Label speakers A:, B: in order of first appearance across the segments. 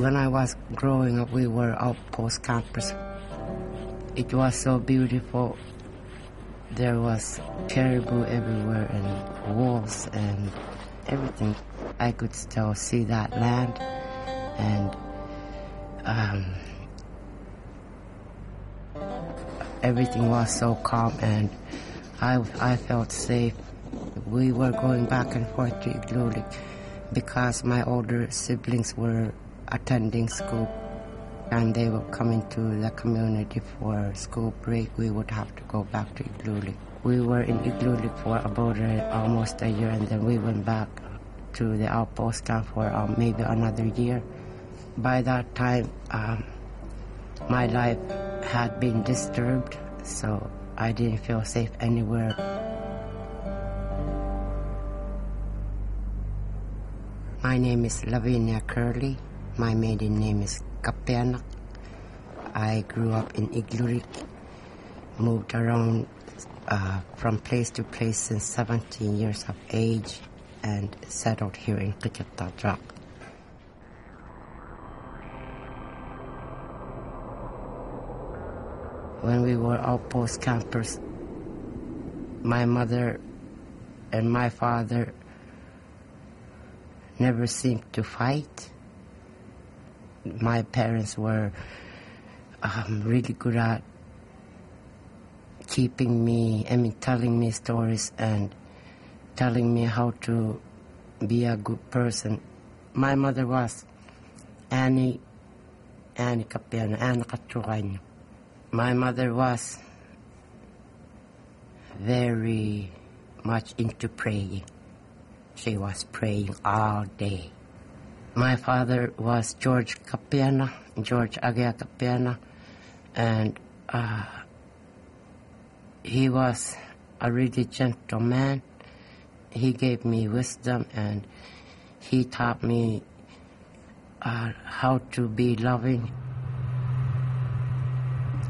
A: When I was growing up, we were outpost campers. It was so beautiful. There was caribou everywhere and wolves and everything. I could still see that land, and everything was so calm, and I felt safe. We were going back and forth to Igloolik because my older siblings were attending school, and they were coming to the community for school break. We would have to go back to Igloolik. We were in Igloolik for about almost a year, and then we went back to the outpost camp for maybe another year. By that time, my life had been disturbed, so I didn't feel safe anywhere. My name is Lavinia-Curly. My maiden name is Kapianak. I grew up in Igloolik, moved around from place to place since 17 years of age, and settled here in Qikitadrak. When we were outpost campers, my mother and my father never seemed to fight. My parents were really good at telling me stories and telling me how to be a good person. My mother was Annie Kapiana, Anna Katrukaino. My mother was very much into praying. She was praying all day. My father was George Agea Kapiana, and he was a really gentle man. He gave me wisdom, and he taught me how to be loving.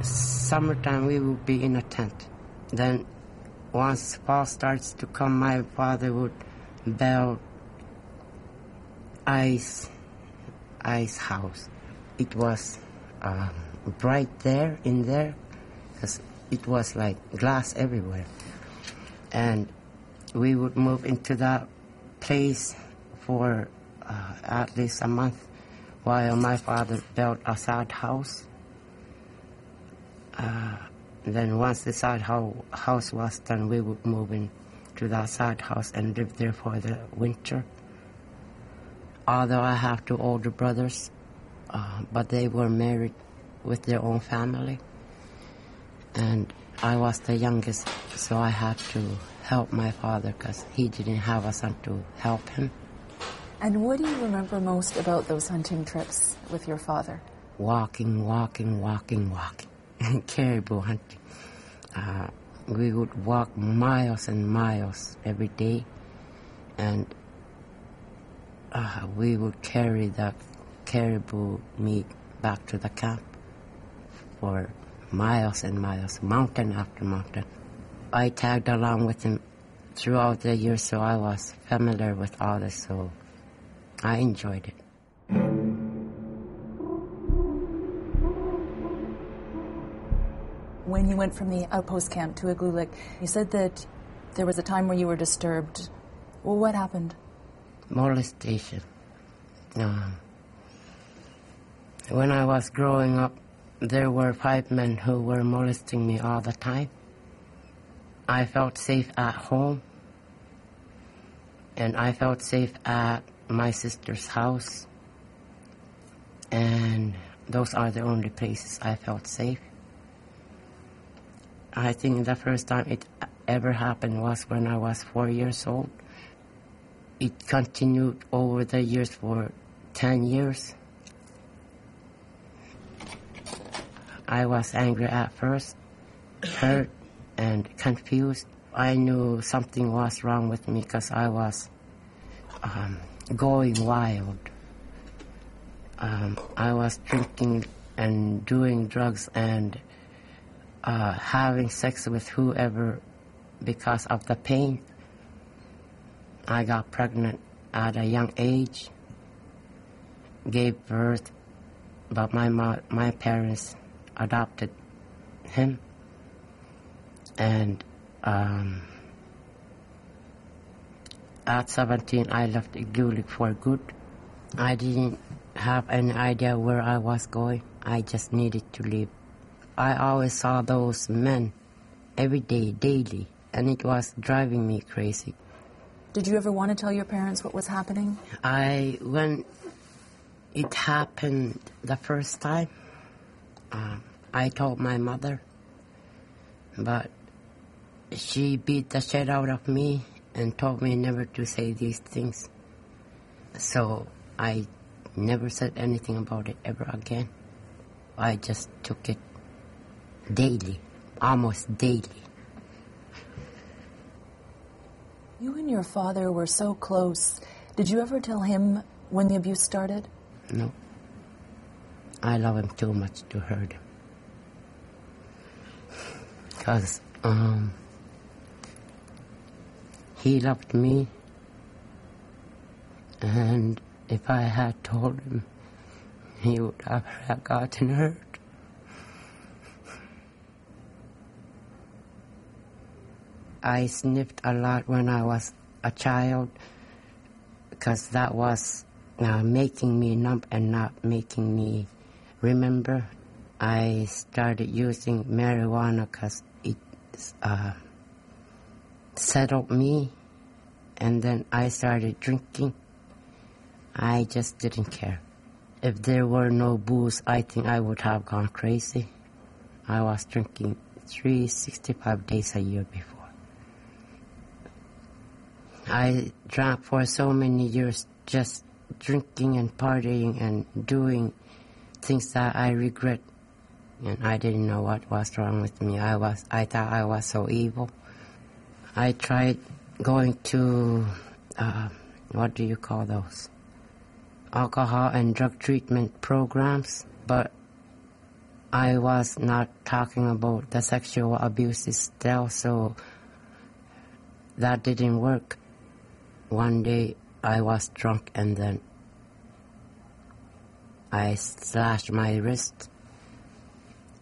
A: Summertime, we would be in a tent. Then once fall starts to come, my father would build ice house. It was bright in there because it was like glass everywhere, and we would move into that place for at least a month while my father built a side house. Then once the side house was done, we would move into that side house and live there for the winter. Although I have two older brothers, but they were married with their own family, and I was the youngest, so I had to help my father because he didn't have a son to help him.
B: And what do you remember most about those hunting trips with your father?
A: Walking. Caribou hunting. We would walk miles and miles every day, and we would carry the caribou meat back to the camp for miles and miles, mountain after mountain. I tagged along with him throughout the year, so I was familiar with all this, so I enjoyed it.
B: When you went from the outpost camp to Igloolik, you said that there was a time where you were disturbed. Well, what happened?
A: Molestation. When I was growing up, there were 5 men who were molesting me all the time. I felt safe at home, and I felt safe at my sister's house, and those are the only places I felt safe. I think the first time it ever happened was when I was 4 years old. It continued over the years for 10 years. I was angry at first, hurt, and confused. I knew something was wrong with me because I was going wild. I was drinking and doing drugs and having sex with whoever because of the pain. I got pregnant at a young age, gave birth but my parents adopted him, and at 17 I left Igloolik for good. I didn't have any idea where I was going. I just needed to live. I always saw those men every day, daily, and it was driving me crazy.
B: Did you ever want to tell your parents what was happening?
A: When it happened the first time, I told my mother, but she beat the shit out of me and told me never to say these things. So I never said anything about it ever again. I just took it daily, almost daily.
B: You and your father were so close. Did you ever tell him when the abuse started?
A: No. I love him too much to hurt him. Because he loved me, and if I had told him, he would have gotten hurt. I sniffed a lot when I was a child because that was making me numb and not making me remember. I started using marijuana because it settled me, and then I started drinking. I just didn't care. If there were no booze, I think I would have gone crazy. I was drinking 365 days a year before. I drank for so many years, just drinking and partying and doing things that I regret. And I didn't know what was wrong with me. I thought I was so evil. I tried going to, what do you call those? Alcohol and drug treatment programs, but I was not talking about the sexual abuses still, so that didn't work. One day I was drunk and then I slashed my wrist,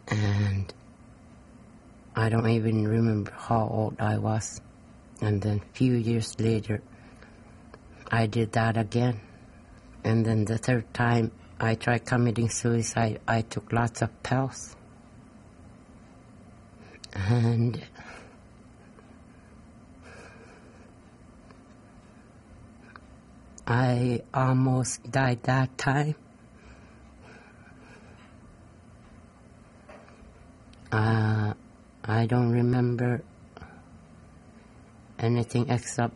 A: and I don't even remember how old I was. And then a few years later I did that again. And then the third time I tried committing suicide, I took lots of pills. And I almost died that time. I don't remember anything except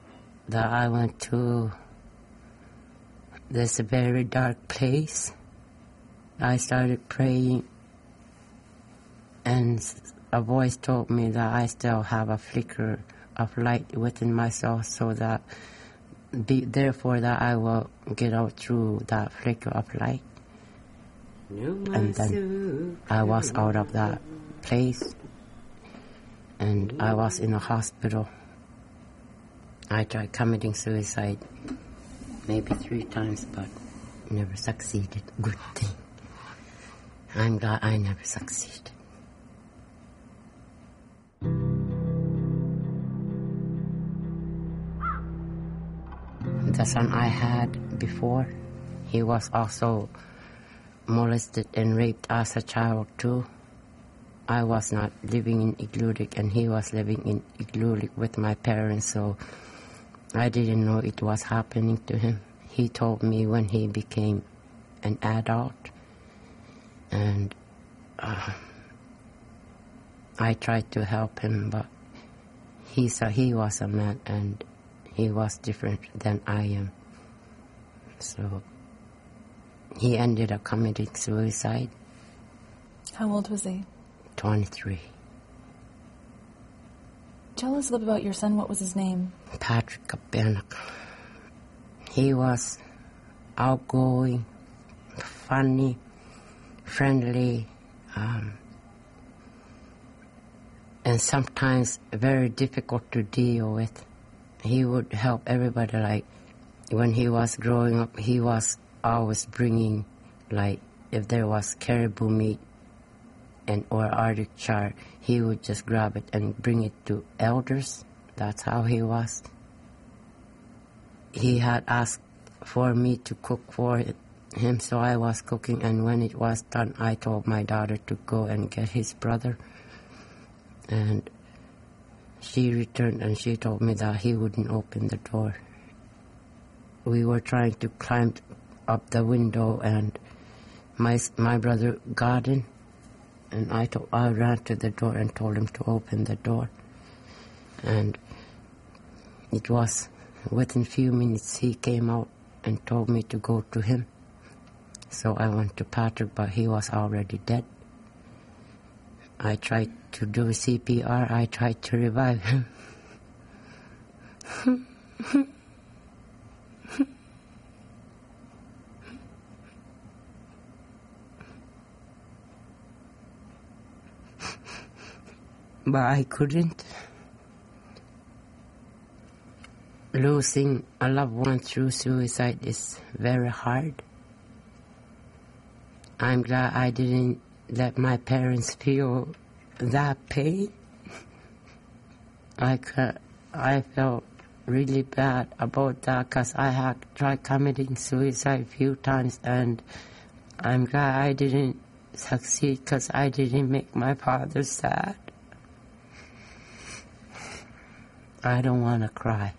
A: that I went to this very dark place. I started praying, and a voice told me that I still have a flicker of light within myself, so that therefore that I will get out through that flicker of light. And then I was out of that place, and I was in a hospital. I tried committing suicide maybe 3 times, but never succeeded. Good thing. I'm glad I never succeeded. The son I had before, he was also molested and raped as a child too. I was not living in Igloolik, and he was living in Igloolik with my parents, so I didn't know it was happening to him. He told me when he became an adult, and I tried to help him, but he was a man, and he was different than I am. So he ended up committing suicide.
B: How old was he?
A: 23.
B: Tell us a little about your son. What was his name?
A: Patrick Kapanak. He was outgoing, funny, friendly, and sometimes very difficult to deal with. He would help everybody. Like when he was growing up, he was always bringing like if there was caribou meat or Arctic char, he would just grab it and bring it to elders. That's how he was. He had asked for me to cook for him, so I was cooking, and when it was done, I told my daughter to go and get his brother. And she returned and she told me that he wouldn't open the door. We were trying to climb up the window, and my brother got in, and I ran to the door and told him to open the door. And it was within few minutes he came out and told me to go to him. So I went to Patrick, but he was already dead. I tried to do CPR. I tried to revive him. But I couldn't. Losing a loved one through suicide is very hard. I'm glad I didn't let my parents feel that pain. I felt really bad about that because I had tried committing suicide a few times, and I'm glad I didn't succeed because I didn't make my father sad. I don't want to cry.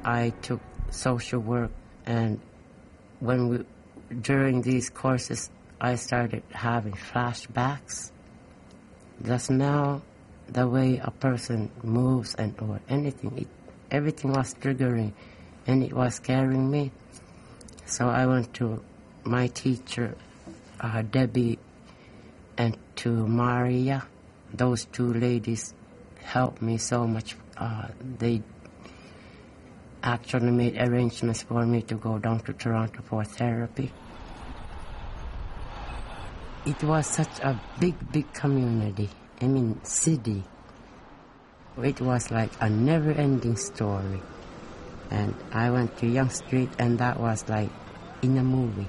A: I took social work, and during these courses, I started having flashbacks. The smell, the way a person moves, or anything, everything was triggering, and it was scaring me. So I went to my teacher, Debbie, and to Maria. Those two ladies helped me so much. They actually made arrangements for me to go down to Toronto for therapy. It was such a big community, city. It was like a never-ending story. And I went to Yonge Street, and that was like in a movie.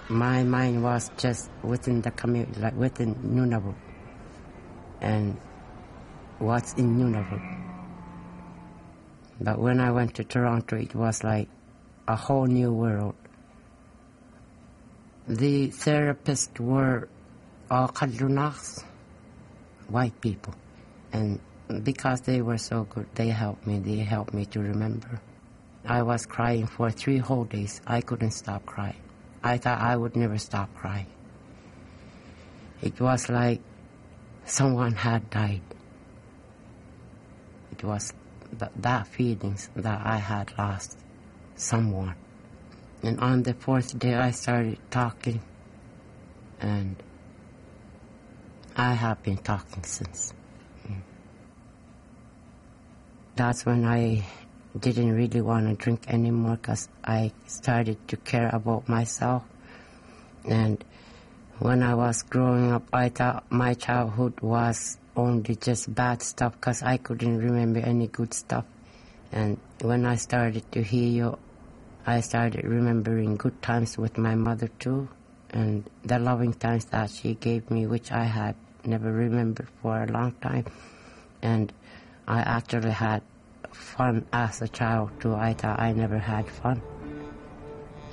A: My mind was just within the community, like within Nunavut, and what's in Nunavut. But when I went to Toronto, it was like a whole new world. The therapists were all Kadlunaks, white people. And because they were so good, they helped me to remember. I was crying for 3 whole days. I couldn't stop crying. I thought I would never stop crying. It was like someone had died. It was that feelings that I had lost someone. And on the 4th day, I started talking, and I have been talking since. That's when I didn't really want to drink anymore, because I started to care about myself. And when I was growing up, I thought my childhood was only just bad stuff, because I couldn't remember any good stuff. And when I started to heal, I started remembering good times with my mother too, and the loving times that she gave me, which I had never remembered for a long time. And I actually had fun as a child too. I thought I never had fun.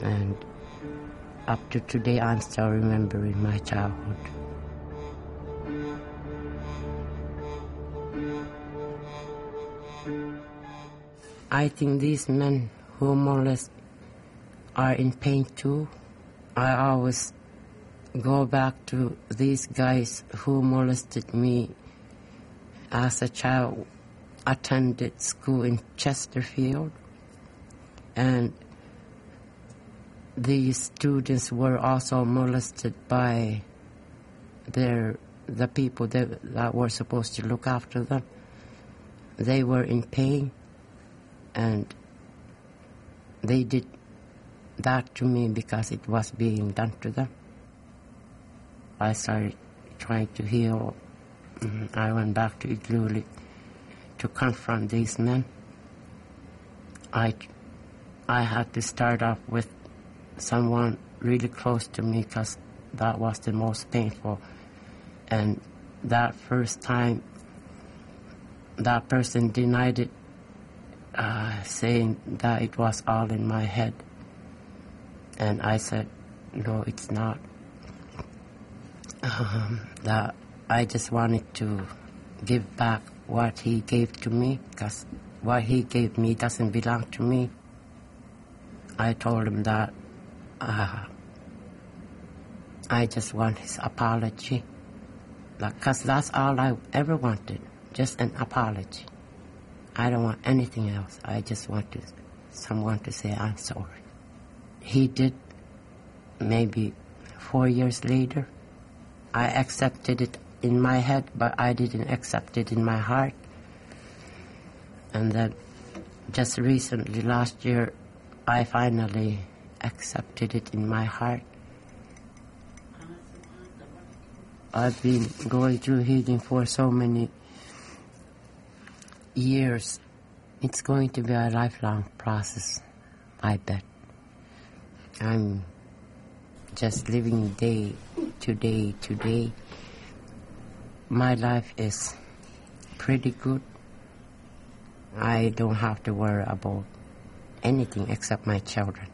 A: And up to today, I'm still remembering my childhood. I think these men who molest are in pain too. I always go back to these guys who molested me as a child. Attended school in Chesterfield, and these students were also molested by the people that were supposed to look after them. They were in pain, and they did that to me because it was being done to them. I started trying to heal. I went back to Igloolik to confront these men. I had to start off with someone really close to me because that was the most painful. And that first time, that person denied it, saying that it was all in my head. And I said, no, it's not. That I just wanted to give back what he gave to me, because what he gave me doesn't belong to me. I told him that I just want his apology, because that's all I ever wanted, just an apology. I don't want anything else. I just want someone to say I'm sorry. He did. Maybe 4 years later, I accepted it in my head, but I didn't accept it in my heart. And then just recently, last year, I finally accepted it in my heart. I've been going through healing for so many years. It's going to be a lifelong process, I bet. I'm just living day to day. My life is pretty good. I don't have to worry about anything except my children.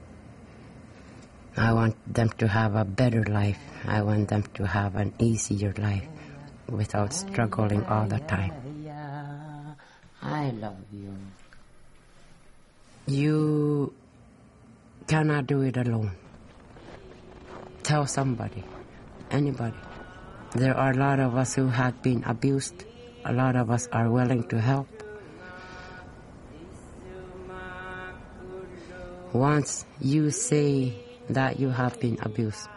A: I want them to have a better life. I want them to have an easier life without struggling all the time.
C: I love you.
A: You cannot do it alone. Tell somebody, anybody. There are a lot of us who have been abused. A lot of us are willing to help. Once you say that you have been abused,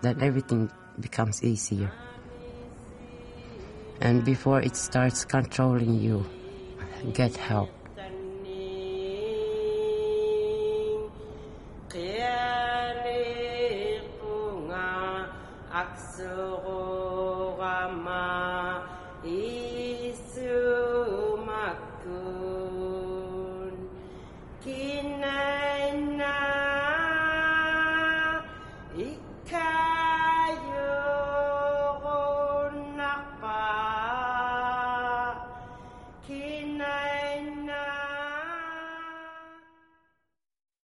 A: then everything becomes easier. And before it starts controlling you, get help.